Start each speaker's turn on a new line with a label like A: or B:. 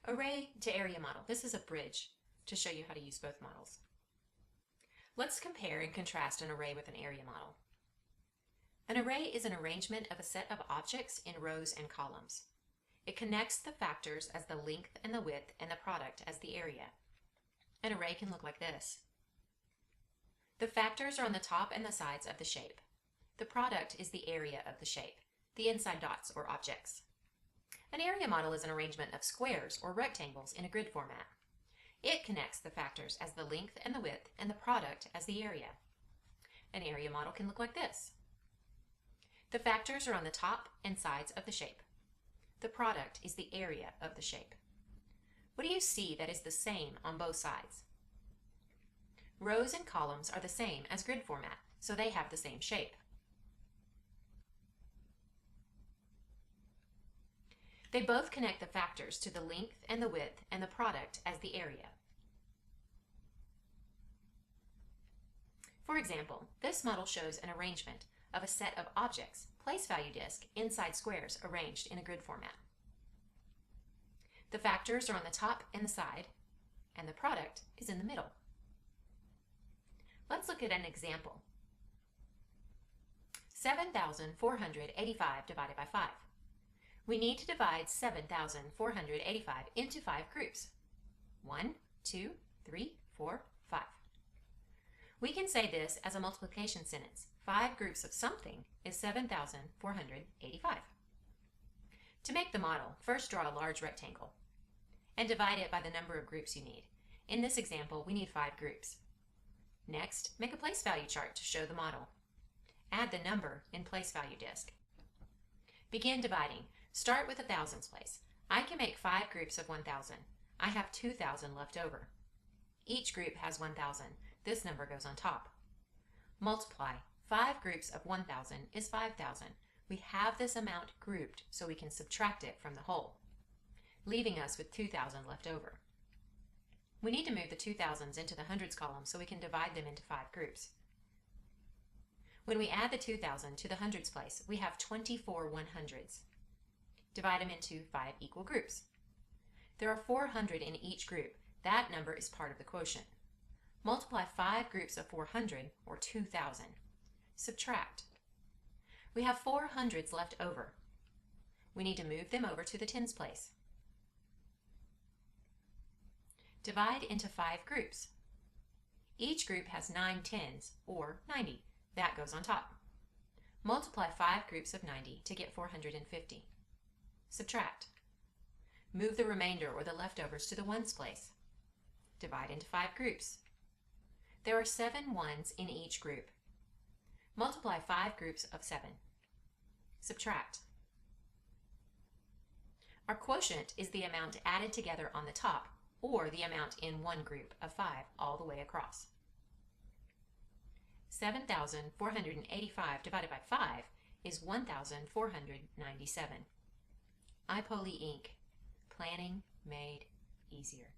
A: Array to area model. This is a bridge to show you how to use both models. Let's compare and contrast an array with an area model. An array is an arrangement of a set of objects in rows and columns. It connects the factors as the length and the width and the product as the area. An array can look like this. The factors are on the top and the sides of the shape. The product is the area of the shape, the inside dots or objects. An area model is an arrangement of squares or rectangles in a grid format. It connects the factors as the length and the width and the product as the area. An area model can look like this. The factors are on the top and sides of the shape. The product is the area of the shape. What do you see that is the same on both sides? Rows and columns are the same as grid format, so they have the same shape. They both connect the factors to the length and the width and the product as the area. For example, this model shows an arrangement of a set of objects, place value disk, inside squares arranged in a grid format. The factors are on the top and the side, and the product is in the middle. Let's look at an example. 7,485 divided by 5. We need to divide 7,485 into 5 groups. 1, 2, 3, 4, 5. We can say this as a multiplication sentence. 5 groups of something is 7,485. To make the model, first draw a large rectangle and divide it by the number of groups you need. In this example, we need 5 groups. Next, make a place value chart to show the model. Add the number in place value disk. Begin dividing. Start with a thousands place. I can make 5 groups of 1,000. I have 2,000 left over. Each group has 1,000. This number goes on top. Multiply. 5 groups of 1,000 is 5,000. We have this amount grouped so we can subtract it from the whole, leaving us with 2,000 left over. We need to move the 2,000s into the hundreds column so we can divide them into 5 groups. When we add the 2,000 to the hundreds place, we have 24 100s. Divide them into 5 equal groups. There are 400 in each group. That number is part of the quotient. Multiply 5 groups of 400, or 2,000. Subtract. We have 4 hundreds left over. We need to move them over to the tens place. Divide into 5 groups. Each group has 9 tens, or 90. That goes on top. Multiply 5 groups of 90 to get 450. Subtract. Move the remainder or the leftovers to the ones place. Divide into 5 groups. There are 7 ones in each group. Multiply 5 groups of 7. Subtract. Our quotient is the amount added together on the top, or the amount in one group of 5 all the way across. 7,485 divided by 5 is 1,497. iPoly Inc. Planning made easier.